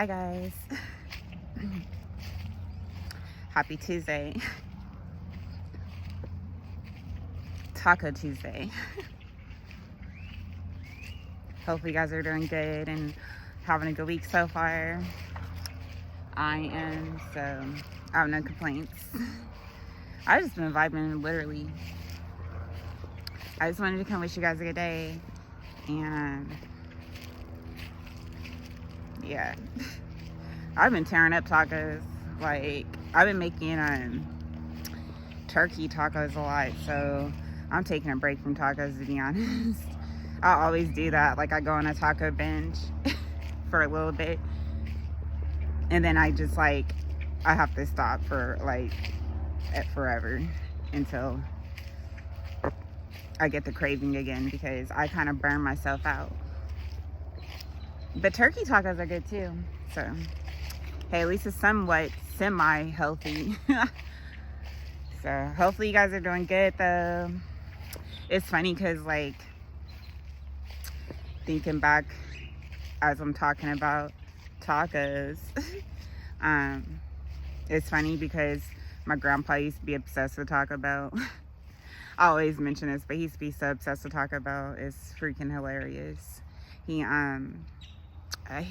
Hi guys. Happy Tuesday. Taco Tuesday. Hopefully you guys are doing good and having a good week so far. I am, so I have no complaints. I've just been vibing, literally. I just wanted to come wish you guys a good day. And yeah. I've been tearing up tacos. Like, I've been making turkey tacos a lot, so I'm taking a break from tacos, to be honest. I always do that. Like, I go on a taco binge for a little bit, and then I just, like, I have to stop for, like, forever until I get the craving again, because I kind of burn myself out. But turkey tacos are good, too, so hey, at least it's somewhat semi-healthy. So hopefully you guys are doing good, though. It's funny because, like, thinking back as I'm talking about tacos, it's funny because my grandpa used to be obsessed with Taco Bell. I always mention this, but he used to be so obsessed with Taco Bell. It's freaking hilarious. He, I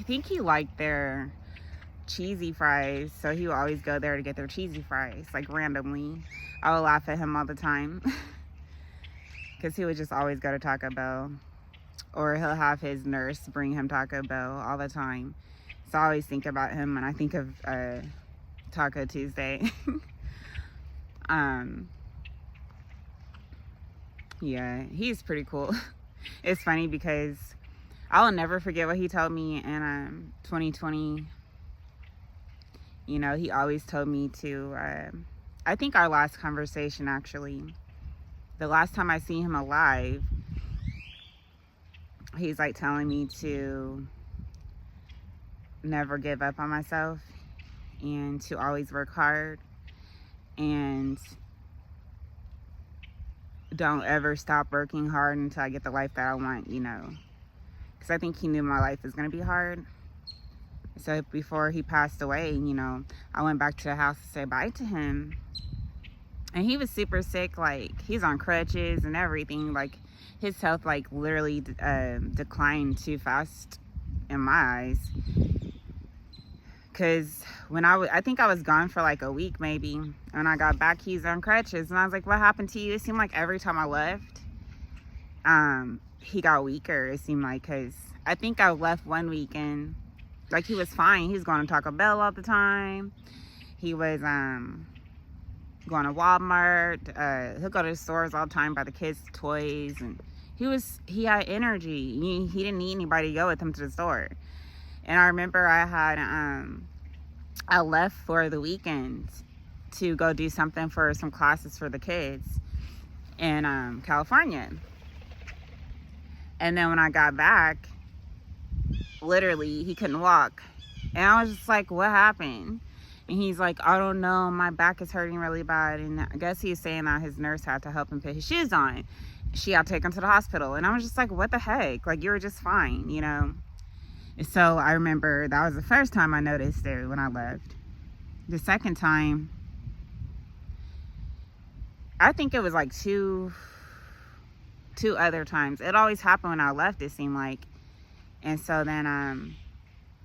think he liked their cheesy fries, so he would always go there to get their cheesy fries, like, randomly. I would laugh at him all the time because he would just always go to Taco Bell, or he'll have his nurse bring him Taco Bell all the time. So I always think about him when I think of Taco Tuesday. Yeah, he's pretty cool. It's funny because I'll never forget what he told me in 2020. You know, he always told me to, I think our last conversation, actually, the last time I seen him alive, he's like telling me to never give up on myself and to always work hard and don't ever stop working hard until I get the life that I want, you know, because I think he knew my life was going to be hard. So before he passed away, you know, I went back to the house to say bye to him. And he was super sick. Like, he's on crutches and everything. Like, his health, like, literally declined too fast in my eyes. Because when I think I was gone for like a week maybe. When I got back, he's on crutches. And I was like, what happened to you? It seemed like every time I left, he got weaker, it seemed like. Because I think I left one weekend. Like, he was fine. He was going to Taco Bell all the time. He was going to Walmart. He'll go to the stores all the time, buy the kids toys. And he had energy. He didn't need anybody to go with him to the store. And I remember I left for the weekend to go do something for some classes for the kids in California. And then when I got back, literally, he couldn't walk. And I was just like, what happened? And he's like, I don't know, my back is hurting really bad. And I guess he was saying that his nurse had to help him put his shoes on. She had to take him to the hospital. And I was just like, what the heck? Like, you were just fine, you know? And so I remember that was the first time I noticed it when I left. The second time, I think it was like two other times. It always happened when I left, it seemed like. And so then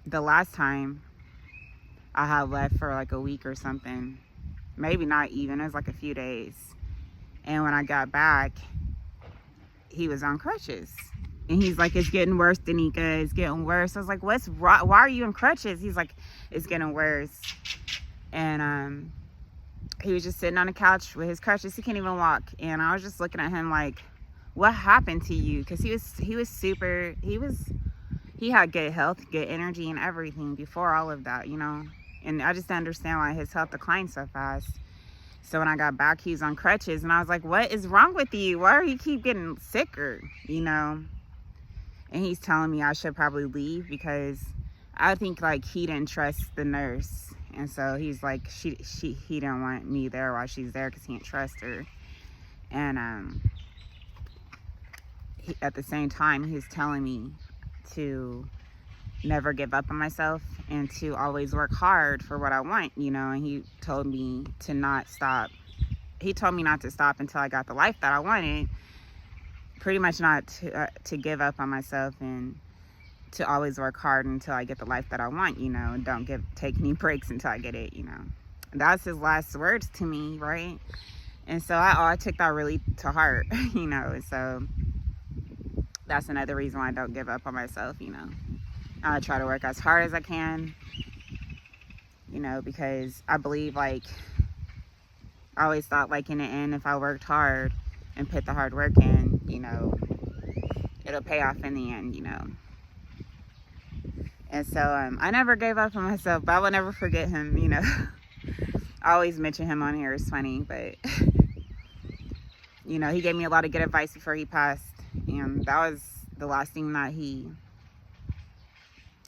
the last time I had left for like a week or something, maybe not even, it was like a few days. And when I got back, he was on crutches. And he's like, it's getting worse, Danica, it's getting worse. I was like, what's wrong? Why are you in crutches? He's like, it's getting worse. And he was just sitting on the couch with his crutches. He can't even walk. And I was just looking at him like, what happened to you? Because he had good health, good energy, and everything before all of that, you know. And I just didn't understand why his health declined so fast. So when I got back, he was on crutches. And I was like, what is wrong with you? Why do you keep getting sicker, you know? And he's telling me I should probably leave because I think, like, he didn't trust the nurse. And so he's like, he didn't want me there while she's there because he didn't trust her. And at the same time, he was telling me to never give up on myself and to always work hard for what I want, you know. And he told me to not stop. He told me not to stop until I got the life that I wanted. Pretty much not to give up on myself, and to always work hard until I get the life that I want, you know. And don't take any breaks until I get it, you know. That's his last words to me, right? And so I took that really to heart, you know. And so that's another reason why I don't give up on myself, you know. I try to work as hard as I can, you know, because I believe, like, I always thought, like, in the end, if I worked hard and put the hard work in, you know, it'll pay off in the end, you know. And so I never gave up on myself, but I will never forget him, you know. I always mention him on here. It's funny, but, you know, he gave me a lot of good advice before he passed, and that was the last thing that he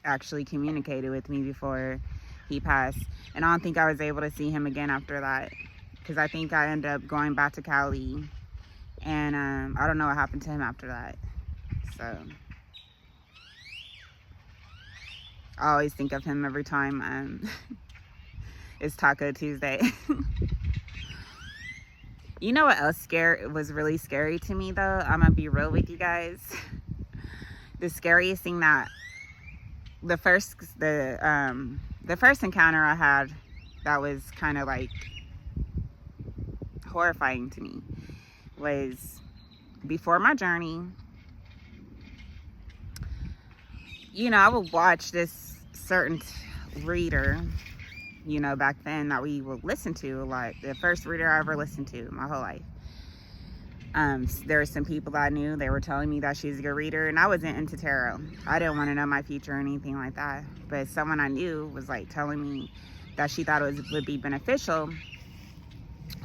actually communicated with me before he passed. And I don't think I was able to see him again after that, because I think I ended up going back to Cali, and I don't know what happened to him after that. So I always think of him every time it's Taco Tuesday. You know what else was really scary to me, though? I'm gonna be real with you guys. The scariest thing that the first encounter I had that was kind of like horrifying to me was before my journey. You know, I would watch this certain reader, you know, back then that we would listen to a lot. The first reader I ever listened to my whole life. There were some people that I knew, they were telling me that she's a good reader, and I wasn't into tarot. I didn't want to know my future or anything like that. But someone I knew was like telling me that she thought it would be beneficial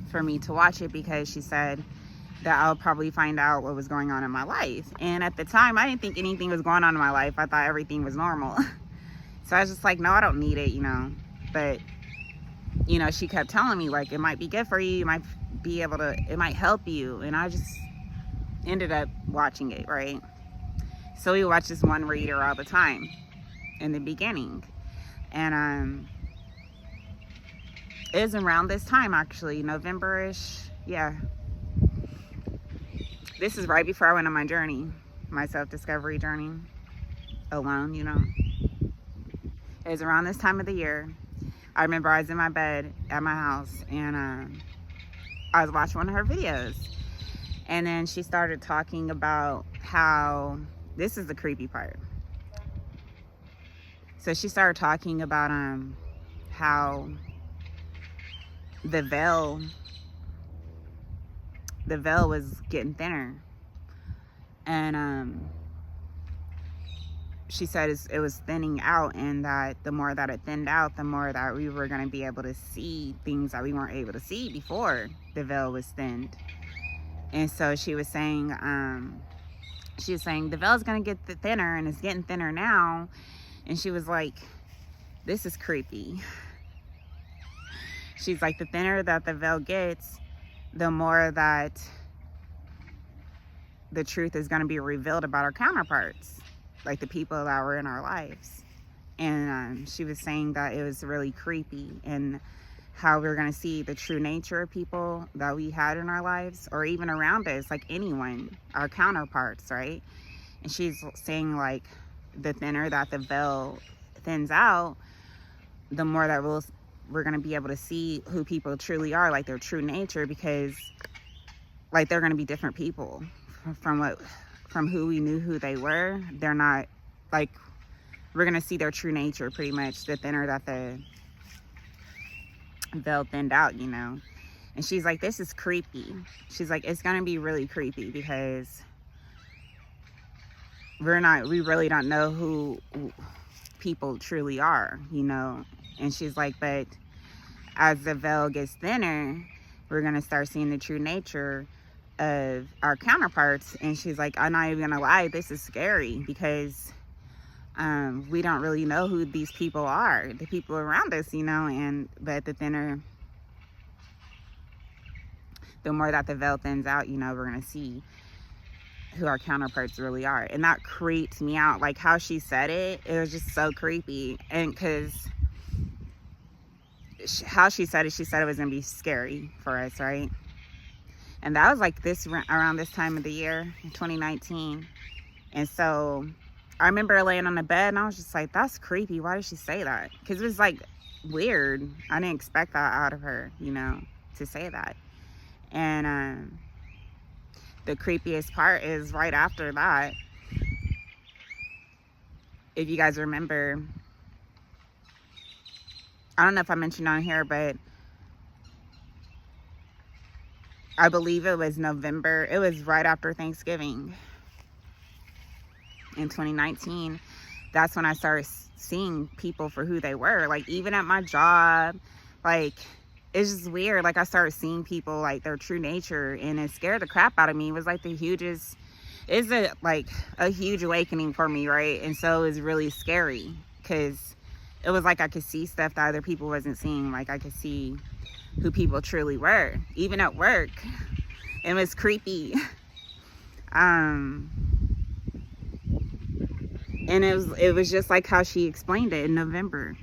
for me to watch it, because she said that I'll probably find out what was going on in my life. And at the time, I didn't think anything was going on in my life. I thought everything was normal. So I was just like, no, I don't need it, you know. But, you know, she kept telling me, like, it might be good for you. You might be able to, it might help you. And I just ended up watching it, right? So we watched this one reader all the time in the beginning. And it was around this time, actually, November-ish. Yeah. This is right before I went on my journey, my self-discovery journey, alone, you know. It was around this time of the year. I remember I was in my bed at my house, and I was watching one of her videos. And then she started talking about how, this is the creepy part. So she started talking about how the veil was getting thinner. And she said it was thinning out, and that the more that it thinned out, the more that we were going to be able to see things that we weren't able to see before the veil was thinned. And so she was saying the veil is going to get thinner, and it's getting thinner now. And she was like, this is creepy. She's like, the thinner that the veil gets, the more that the truth is going to be revealed about our counterparts, like the people that were in our lives. And she was saying that it was really creepy, and how we were going to see the true nature of people that we had in our lives, or even around us, like anyone, our counterparts, right? And she's saying, like, the thinner that the veil thins out, the more that we're going to be able to see who people truly are, like their true nature, because, like, they're going to be different people from who we knew who they were. They're not, like, we're going to see their true nature pretty much, the thinner that the veil thinned out, you know. And she's like, this is creepy. She's like, it's going to be really creepy, because we really don't know who people truly are, you know. And she's like, but as the veil gets thinner, we're going to start seeing the true nature of our counterparts. And she's like, I'm not even going to lie, this is scary, because we don't really know who these people are, the people around us, you know. But the more that the veil thins out, you know, we're going to see who our counterparts really are. And that creeped me out. Like how she said it, it was just so creepy. And because how she said it was gonna be scary for us, right? And that was like this around this time of the year, 2019. And so I remember laying on the bed and I was just like, that's creepy. Why did she say that? Because it was like weird. I didn't expect that out of her, you know, to say that. And the creepiest part is right after that, if you guys remember, I don't know if I mentioned on here, but I believe it was November. It was right after Thanksgiving in 2019. That's when I started seeing people for who they were. Like even at my job, like it's just weird. Like I started seeing people like their true nature, and it scared the crap out of me. It was like the hugest, it's a huge awakening for me, right? And so it was really scary because it was like I could see stuff that other people wasn't seeing. Like I could see who people truly were, even at work. It was creepy. And it was just like how she explained it in November,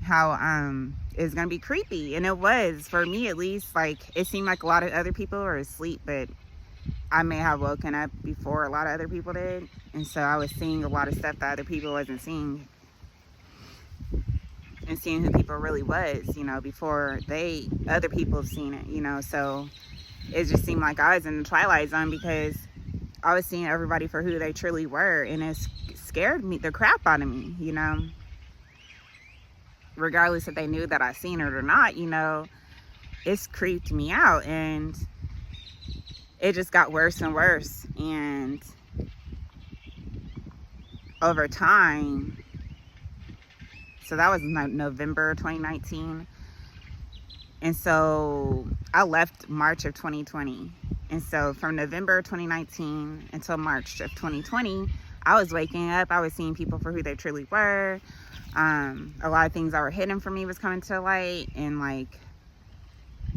how it's gonna be creepy. And it was, for me at least. Like it seemed like a lot of other people were asleep, but I may have woken up before a lot of other people did, and so I was seeing a lot of stuff that other people wasn't seeing, and seeing who people really was, you know, before other people have seen it, you know. So it just seemed like I was in the twilight zone because I was seeing everybody for who they truly were, and it scared me the crap out of me, you know. Regardless if they knew that I seen it or not, you know, it's creeped me out, and it just got worse and worse. And over time, so that was November 2019. And so I left March of 2020. And so from November 2019 until March of 2020, I was waking up. I was seeing people for who they truly were. A lot of things that were hidden from me was coming to light. And like,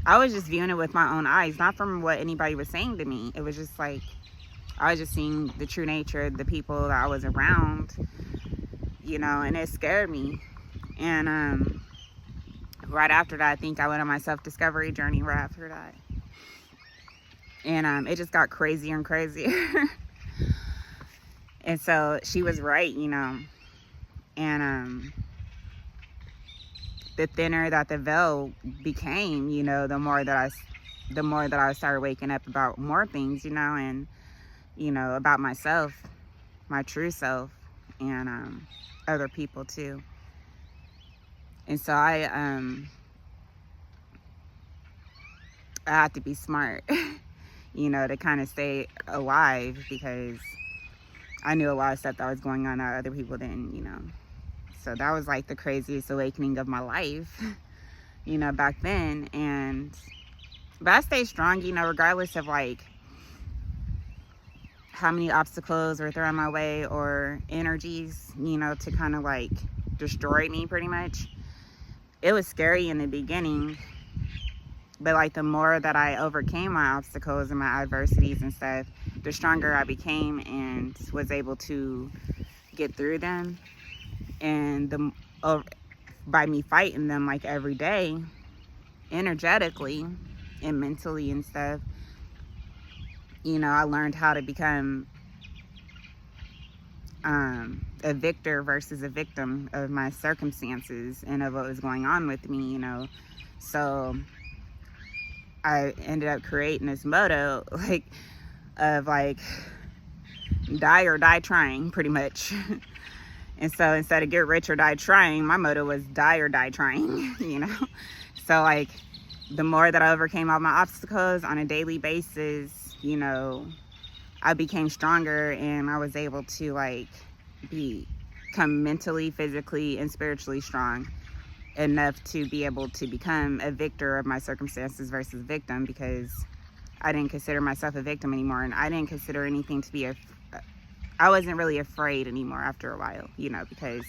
I was just viewing it with my own eyes, not from what anybody was saying to me. It was just like, I was just seeing the true nature of the people that I was around, you know, and it scared me. And right after that, I think I went on my self-discovery journey right after that. And it just got crazier and crazier. And so she was right, you know. And the thinner that the veil became, you know, the more that I started waking up about more things, you know, and, you know, about myself, my true self, and other people too. And so I had to be smart, you know, to kind of stay alive, because I knew a lot of stuff that was going on that other people didn't, you know. So that was like the craziest awakening of my life, you know, back then. But I stayed strong, you know, regardless of like how many obstacles were thrown my way or energies, you know, to kind of like destroy me pretty much. It was scary in the beginning, but like the more that I overcame my obstacles and my adversities and stuff, the stronger I became and was able to get through them. And by me fighting them like every day, energetically and mentally and stuff, you know, I learned how to become a victor versus a victim of my circumstances and of what was going on with me, you know. So I ended up creating this motto, like, of like, die or die trying, pretty much. And so instead of get rich or die trying, my motto was die or die trying, you know. So like, the more that I overcame all my obstacles on a daily basis, you know, I became stronger, and I was able to like become mentally, physically, and spiritually strong enough to be able to become a victor of my circumstances versus victim, because I didn't consider myself a victim anymore, and I didn't consider anything to be I wasn't really afraid anymore after a while, you know, because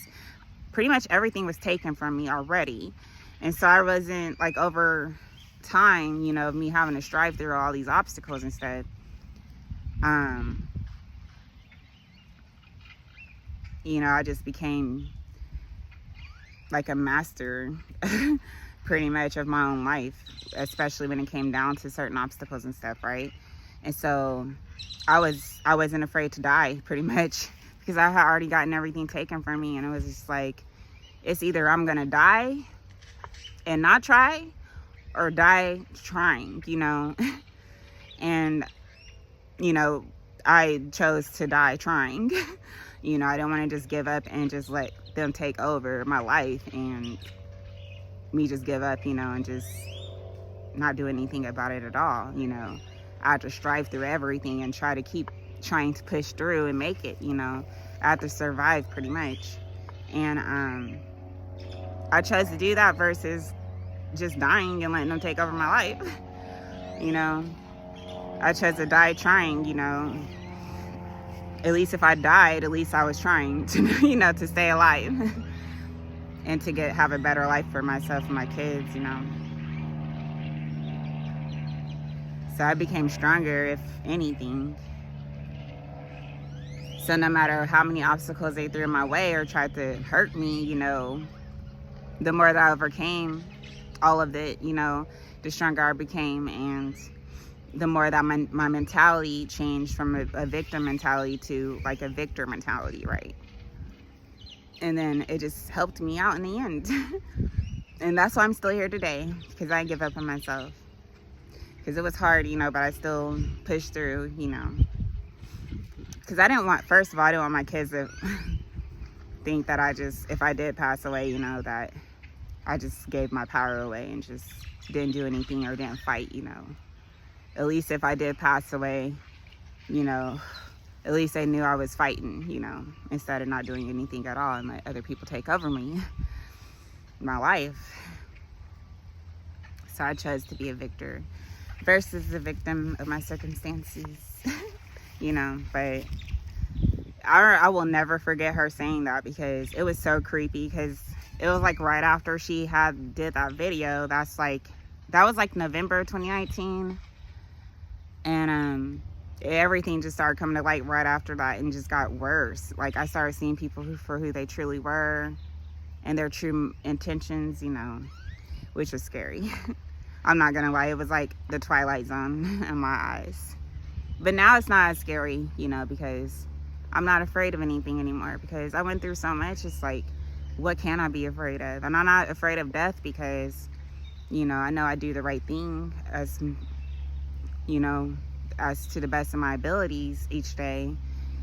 pretty much everything was taken from me already. And so I wasn't like, over time, you know, of me having to strive through all these obstacles and stuff, you know, I just became like a master pretty much of my own life, especially when it came down to certain obstacles and stuff, right? And so I wasn't afraid to die pretty much because I had already gotten everything taken from me, and it was just like, it's either I'm gonna die and not try, or die trying, you know. And you know, I chose to die trying. You know, I don't want to just give up and just let them take over my life and me just give up, you know, and just not do anything about it at all. You know, I have to strive through everything and try to keep trying to push through and make it, you know. I have to survive pretty much. And I chose to do that versus just dying and letting them take over my life. You know, I chose to die trying, you know. At least if I died, at least I was trying to, you know, to stay alive and to have a better life for myself and my kids, you know. So I became stronger, if anything. So no matter how many obstacles they threw my way or tried to hurt me, you know, the more that I overcame all of it, you know, the stronger I became. And the more that my mentality changed from a victim mentality to like a victor mentality, right? And then it just helped me out in the end. And that's why I'm still here today, because I didn't give up on myself. Because it was hard, you know, but I still pushed through, you know. Because I didn't want, first of all, I didn't want my kids to think that if I did pass away, you know, that I just gave my power away and just didn't do anything or didn't fight, you know. At least if I did pass away, you know, at least they knew I was fighting, you know, instead of not doing anything at all and let other people take over me, my life. So I chose to be a victor versus the victim of my circumstances, you know. But I will never forget her saying that, because it was so creepy, because it was like right after she did that video. That was like November 2019. And everything just started coming to light right after that, and just got worse. Like, I started seeing people for who they truly were and their true intentions, you know, which was scary. I'm not gonna lie, it was like the Twilight Zone in my eyes. But now it's not as scary, you know, because I'm not afraid of anything anymore, because I went through so much. It's like, what can I be afraid of? And I'm not afraid of death, because, you know I do the right thing, as you know, as to the best of my abilities each day.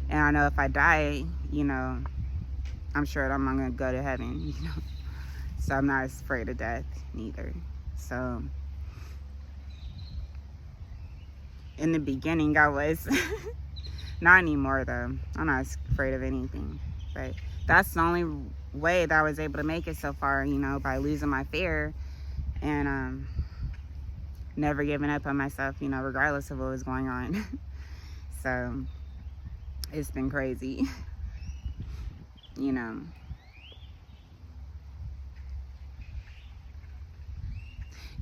And I know if I die, you know, I'm sure that I'm gonna go to heaven, you know. So I'm not as afraid of death neither. So in the beginning I was. Not anymore though. I'm not afraid of anything. But that's the only way that I was able to make it so far, you know, by losing my fear and never giving up on myself, you know, regardless of what was going on. So it's been crazy, you know.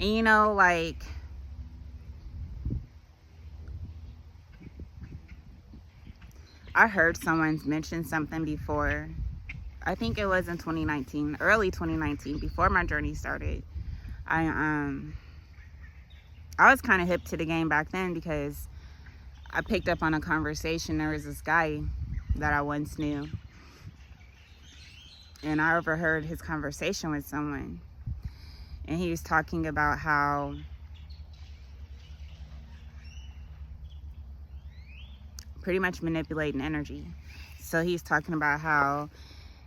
And you know, like, I heard someone mention something before. I think it was in 2019, early 2019, before my journey started. I was kind of hip to the game back then, because I picked up on a conversation. There was this guy that I once knew, and I overheard his conversation with someone, and he was talking about how pretty much manipulating energy. So he's talking about how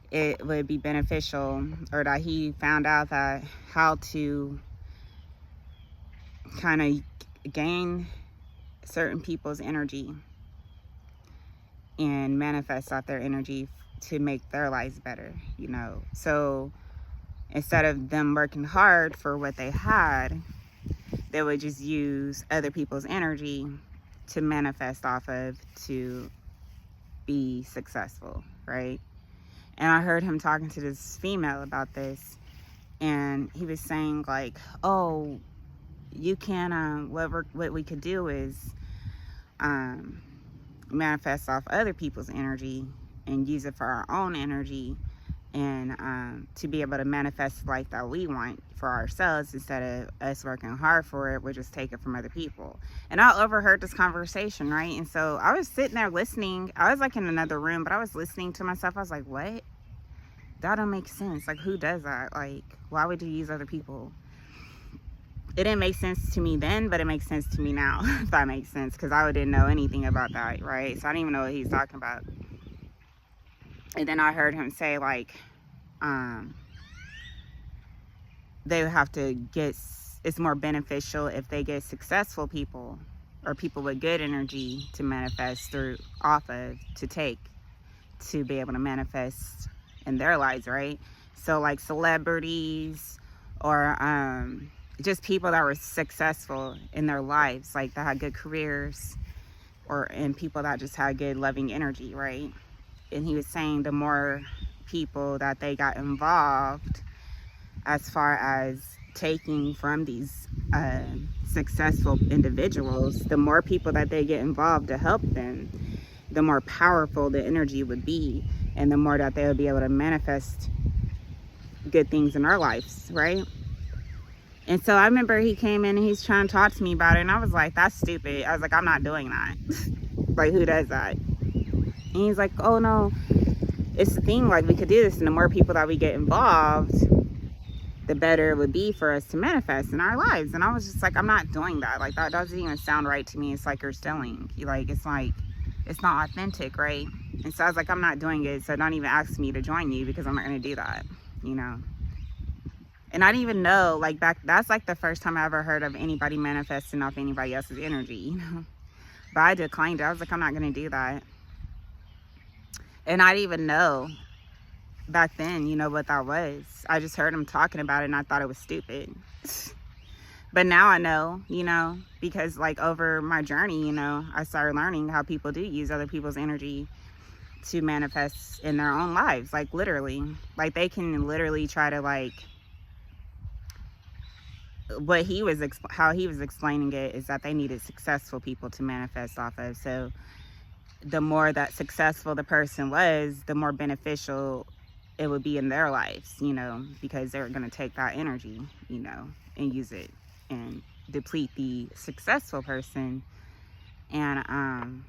it would be beneficial, or that he found out that how to kind of gain certain people's energy and manifest out their energy to make their lives better, you know. So instead of them working hard for what they had, they would just use other people's energy to manifest off of, to be successful, right? And I heard him talking to this female about this, and he was saying like, oh, you can what we could do is manifest off other people's energy and use it for our own energy, and to be able to manifest the life that we want for ourselves, instead of us working hard for it. We'll just take it from other people. And I overheard this conversation, right? And so I was sitting there listening. I was like in another room, but I was listening to myself. I was like, what? That don't make sense. Like, who does that? Like, why would you use other people? It didn't make sense to me then, but it makes sense to me now, if that makes sense, because I didn't know anything about that, right? So I didn't even know what he's talking about. And then I heard him say, like, they would have to get, it's more beneficial if they get successful people, or people with good energy to manifest through, off of, to take, to be able to manifest in their lives, right? So like celebrities, or just people that were successful in their lives, like that had good careers, and people that just had good loving energy, right? And he was saying the more people that they got involved as far as taking from these successful individuals, the more people that they get involved to help them, the more powerful the energy would be, and the more that they would be able to manifest good things in our lives, right? And so I remember he came in and he's trying to talk to me about it, and I was like, that's stupid. I was like, I'm not doing that. Like, who does that? And he's like, oh no, it's the thing, like, we could do this, and the more people that we get involved, the better it would be for us to manifest in our lives. And I was just like, I'm not doing that. Like, that doesn't even sound right to me. It's like you're stealing. It's like, it's not authentic, right? And so I was like, I'm not doing it, so don't even ask me to join you, because I'm not going to do that, you know? And I didn't even know, like, that's like the first time I ever heard of anybody manifesting off anybody else's energy, you know? But I declined it. I was like, I'm not going to do that. And I didn't even know back then, you know, what that was. I just heard him talking about it, and I thought it was stupid. But now I know, you know, because like over my journey, you know, I started learning how people do use other people's energy to manifest in their own lives. Like, literally, like they can literally try to, like, how he was explaining it is that they needed successful people to manifest off of. So the more that successful the person was, the more beneficial it would be in their lives, you know, because they're going to take that energy, you know, and use it and deplete the successful person. And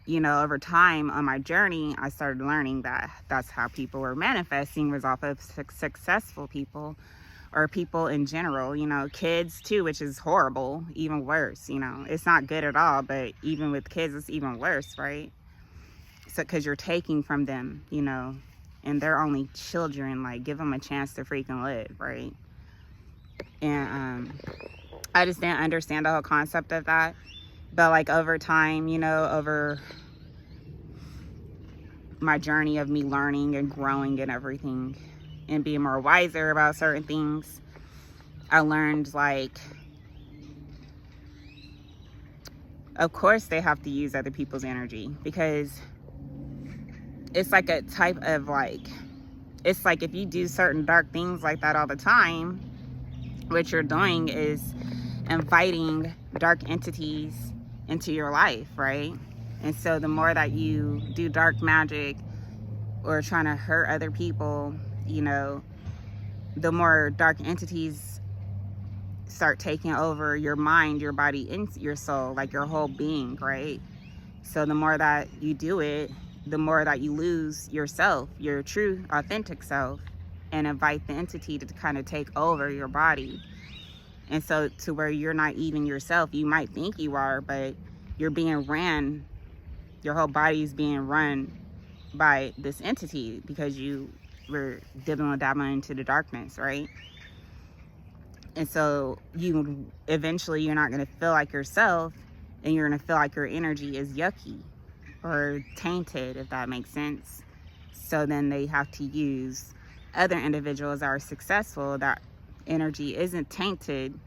you know, over time on my journey, I started learning that that's how people were manifesting, was off of successful people, or people in general, you know, kids too, which is horrible, even worse, you know. It's not good at all, but even with kids, it's even worse, right? So, because you're taking from them, you know, and they're only children. Like, give them a chance to freaking live, right? And I just didn't understand the whole concept of that. But like over time, you know, over my journey of me learning and growing and everything, and being more wiser about certain things, I learned, like, of course they have to use other people's energy, because it's like a type of, like, it's like if you do certain dark things like that all the time, what you're doing is inviting dark entities into your life, right? And so the more that you do dark magic or trying to hurt other people, you know, the more dark entities start taking over your mind, your body, and your soul, like your whole being, right? So the more that you do it, the more that you lose yourself, your true, authentic self, and invite the entity to kind of take over your body. And so to where you're not even yourself. You might think you are, but you're being ran, your whole body is being run by this entity, because you were dabbling into the darkness, right? And so eventually you're not going to feel like yourself, and you're going to feel like your energy is yucky or tainted, if that makes sense. So then they have to use other individuals that are successful, that energy isn't tainted,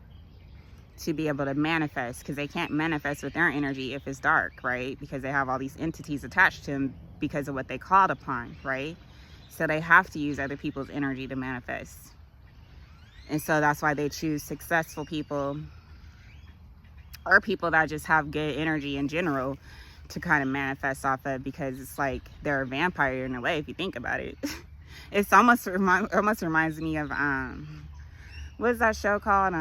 to be able to manifest, because they can't manifest with their energy if it's dark, right? Because they have all these entities attached to them because of what they called upon, right? So they have to use other people's energy to manifest. And so that's why they choose successful people, or people that just have good energy in general, to kind of manifest off of, because it's like they're a vampire in a way if you think about it. It's almost reminds me of what is that show called?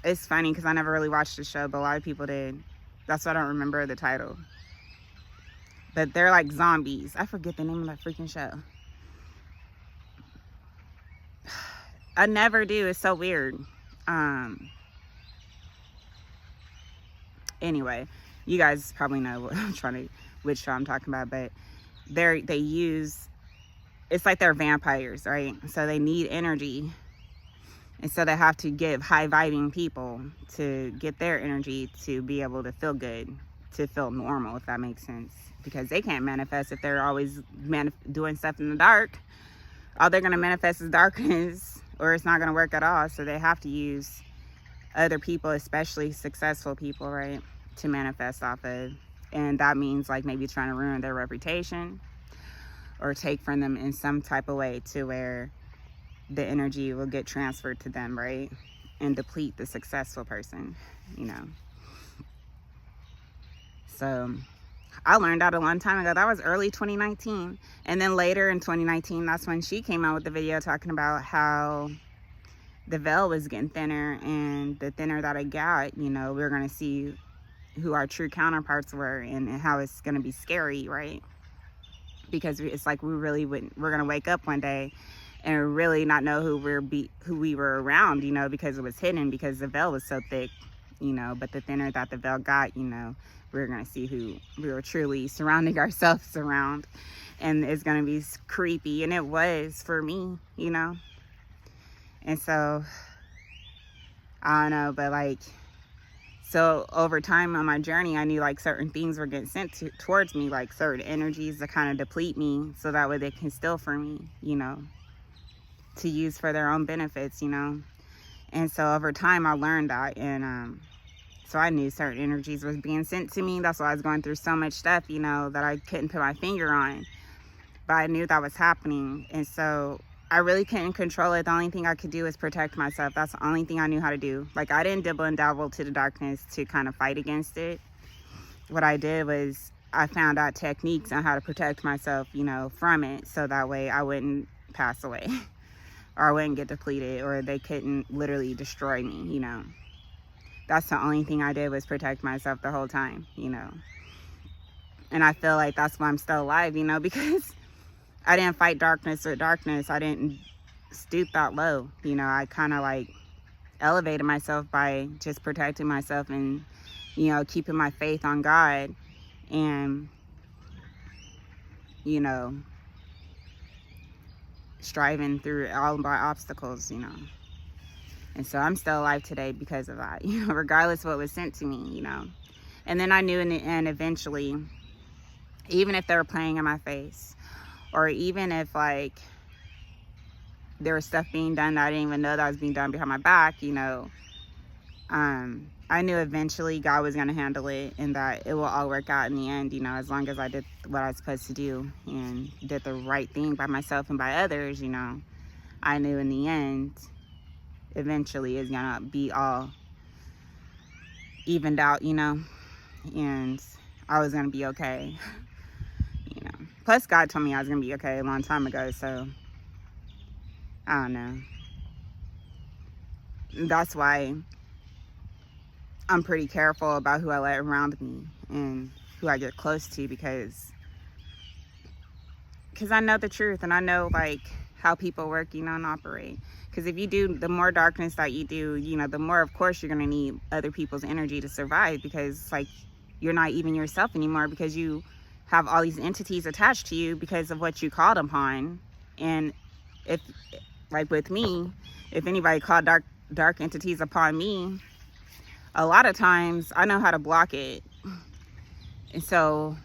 It's funny because I never really watched the show, but a lot of people did. That's why I don't remember the title. But they're like zombies. I forget the name of that freaking show. I never do. It's so weird. Anyway, you guys probably know which show I'm talking about, but they use, it's like they're vampires, right? So they need energy, and so they have to give high vibing people to get their energy to be able to feel good, to feel normal, if that makes sense, because they can't manifest if they're always doing stuff in the dark. All they're going to manifest is darkness, or it's not going to work at all. So they have to use other people, especially successful people, right, to manifest off of. And that means like maybe trying to ruin their reputation or take from them in some type of way to where the energy will get transferred to them, right, and deplete the successful person, you know. So I learned that a long time ago. That was early 2019. And then later in 2019, that's when she came out with the video talking about how the veil was getting thinner, and the thinner that it got, you know, we were going to see who our true counterparts were, and how it's going to be scary, right? Because it's like we're going to wake up one day and really not know who we were around, you know, because it was hidden, because the veil was so thick, you know. But the thinner that the veil got, you know, we're going to see who we were truly surrounding ourselves around. And it's going to be creepy. And it was for me, you know. And so, I don't know, but like, so over time on my journey, I knew like certain things were getting sent towards me, like certain energies that kind of deplete me, so that way they can steal from me, you know, to use for their own benefits, you know. And so over time I learned that, and so I knew certain energies was being sent to me. That's why I was going through so much stuff, you know, that I couldn't put my finger on, but I knew that was happening. And so I really couldn't control it. The only thing I could do is protect myself. That's the only thing I knew how to do. Like, I didn't dibble and dabble to the darkness to kind of fight against it. What I did was I found out techniques on how to protect myself, you know, from it, so that way I wouldn't pass away or I wouldn't get depleted, or they couldn't literally destroy me, you know. That's the only thing I did, was protect myself the whole time, you know. And I feel like that's why I'm still alive, you know, because I didn't fight darkness with darkness. I didn't stoop that low, you know. I kind of like elevated myself by just protecting myself and, you know, keeping my faith on God, and, you know, striving through all my obstacles, you know. And so I'm still alive today because of that, you know, regardless of what was sent to me, you know. And then I knew in the end, eventually, even if they were playing in my face, or even if like there was stuff being done that I didn't even know that was being done behind my back, you know, I knew eventually God was going to handle it, and that it will all work out in the end, you know, as long as I did what I was supposed to do and did the right thing by myself and by others, you know. I knew in the end, eventually it's going to be all evened out, you know, and I was going to be okay, you know. Plus, God told me I was going to be okay a long time ago, so I don't know. That's why I'm pretty careful about who I let around me and who I get close to, because I know the truth, and I know like how people work, you know, and operate. Because if you do, the more darkness that you do, you know, the more, of course, you're going to need other people's energy to survive, because like you're not even yourself anymore, because you have all these entities attached to you because of what you called upon. And if, like with me, if anybody called dark entities upon me, a lot of times I know how to block it. And so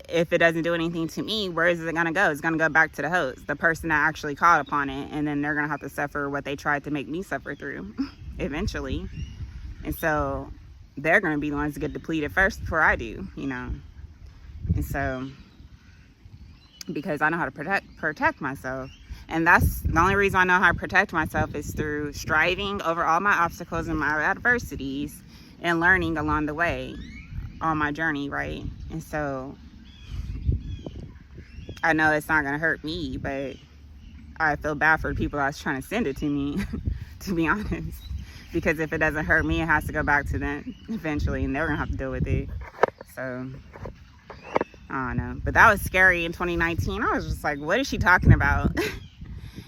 if it doesn't do anything to me, where is it going to go? It's going to go back to the host, the person that actually called upon it, and then they're going to have to suffer what they tried to make me suffer through eventually. And so they're going to be the ones to get depleted first before I do, you know. And so, because I know how to protect myself. And that's the only reason I know how to protect myself is through striving over all my obstacles and my adversities and learning along the way on my journey, right? And so I know it's not going to hurt me, but I feel bad for the people that's trying to send it to me, to be honest. Because if it doesn't hurt me, it has to go back to them eventually, and they're going to have to deal with it. So, I don't know. But that was scary in 2019. I was just like, what is she talking about?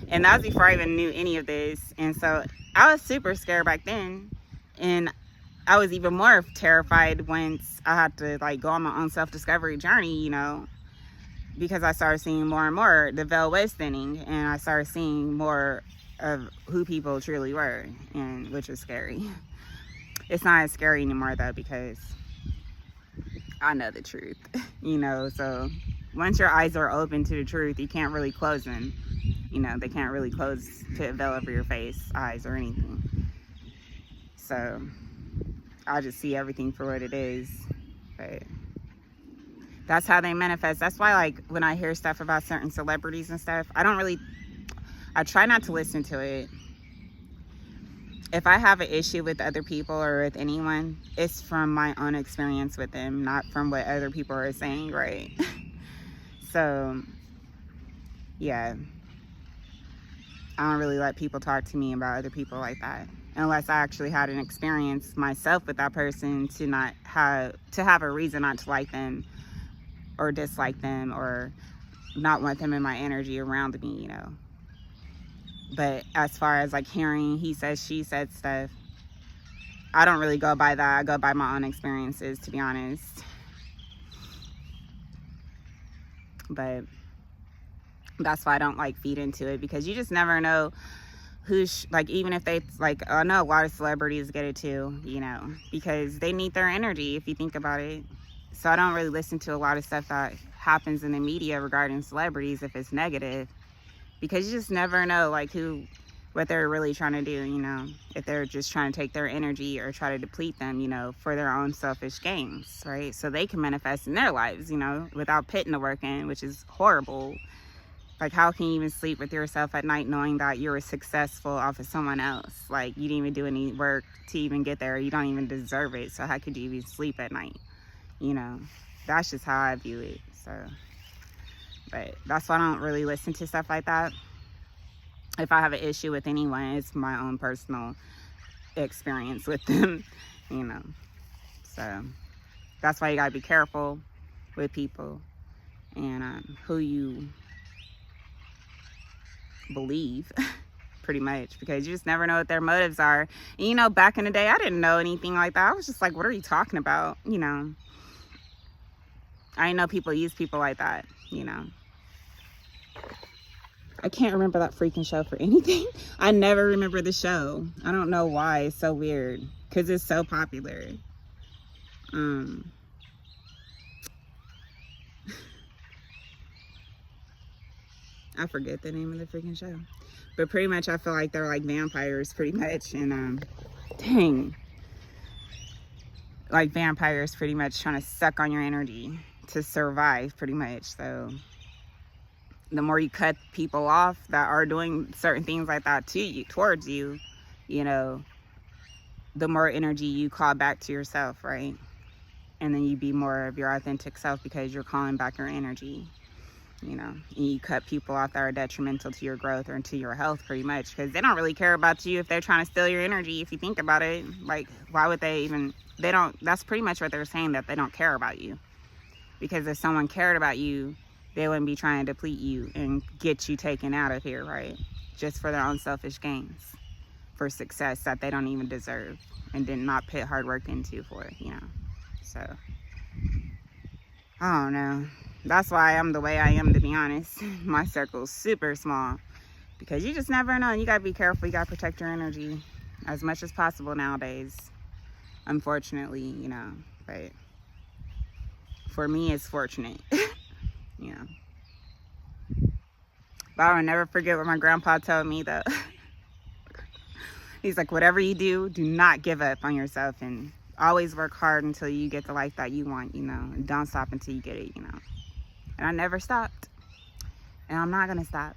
And that was before I even knew any of this. And so I was super scared back then. And I was even more terrified once I had to like go on my own self-discovery journey, you know, because I started seeing more and more the veil was thinning, and I started seeing more of who people truly were, and which was scary. It's not as scary anymore though, because I know the truth, you know. So once your eyes are open to the truth, you can't really close them. You know, they can't really close, put a veil over your face, eyes, or anything. So I just see everything for what it is. But that's how they manifest. That's why, like, when I hear stuff about certain celebrities and stuff, I try not to listen to it. If I have an issue with other people or with anyone, it's from my own experience with them, not from what other people are saying, right? So, yeah. I don't really let people talk to me about other people like that, unless I actually had an experience myself with that person to have a reason not to like them or dislike them or not want them in my energy around me, you know. But as far as like hearing he said, she said stuff, I don't really go by that. I go by my own experiences, to be honest. But that's why I don't like feed into it, because you just never know who's like, even if they like, I know a lot of celebrities get it too, you know, because they need their energy if you think about it. So I don't really listen to a lot of stuff that happens in the media regarding celebrities if it's negative, because you just never know like what they're really trying to do, you know, if they're just trying to take their energy or try to deplete them, you know, for their own selfish gains, right? So they can manifest in their lives, you know, without putting the work in, which is horrible. Like, how can you even sleep with yourself at night knowing that you're successful off of someone else? Like, you didn't even do any work to even get there. You don't even deserve it. So how could you even sleep at night? You know, that's just how I view it. So, but that's why I don't really listen to stuff like that. If I have an issue with anyone, it's my own personal experience with them, you know. So that's why you gotta be careful with people and who you believe, pretty much, because you just never know what their motives are. And, you know, back in the day, I didn't know anything like that. I was just like, what are you talking about? You know, I didn't know people use people like that, you know. I can't remember that freaking show for anything. I never remember the show. I don't know why. It's so weird, because it's so popular. I forget the name of the freaking show. But pretty much I feel like they're like vampires pretty much. And dang. Like vampires pretty much trying to suck on your energy to survive pretty much. So the more you cut people off that are doing certain things like that to you, towards you, you know, the more energy you call back to yourself, right? And then you be more of your authentic self because you're calling back your energy, you know. And you cut people off that are detrimental to your growth or to your health pretty much, because they don't really care about you if they're trying to steal your energy. If you think about it, like, why would they even, they don't, that's pretty much what they're saying, that they don't care about you. Because if someone cared about you, they wouldn't be trying to deplete you and get you taken out of here, right? Just for their own selfish gains, for success that they don't even deserve and did not put hard work into for it, you know. So I don't know. That's why I'm the way I am, to be honest. My circle's super small, because you just never know. You gotta be careful. You gotta protect your energy as much as possible nowadays, unfortunately, you know. But for me, it's fortunate. You know. But I will never forget what my grandpa told me, though. He's like, whatever you do, do not give up on yourself, and always work hard until you get the life that you want, you know, and don't stop until you get it, you know. And I never stopped, and I'm not gonna stop.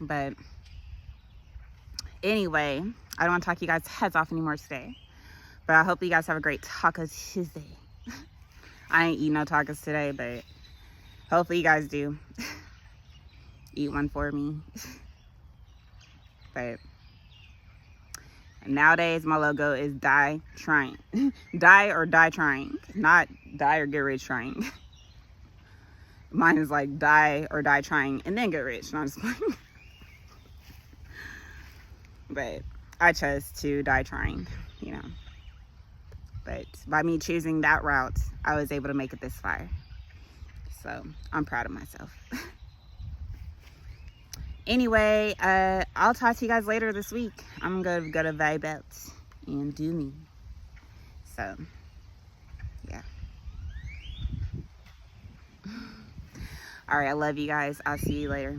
But anyway, I don't want to talk you guys' heads off anymore today. But I hope you guys have a great Taco Tuesday. I ain't eating no tacos today, but hopefully you guys do. Eat one for me. But nowadays my logo is die trying. Die or die trying. Not die or get rich trying. Mine is like die or die trying and then get rich. No, I'm just playing. But I chose to die trying, you know. But by me choosing that route, I was able to make it this far. So I'm proud of myself. Anyway, I'll talk to you guys later this week. I'm going to go to Vibe Out and do me. So, yeah. All right, I love you guys. I'll see you later.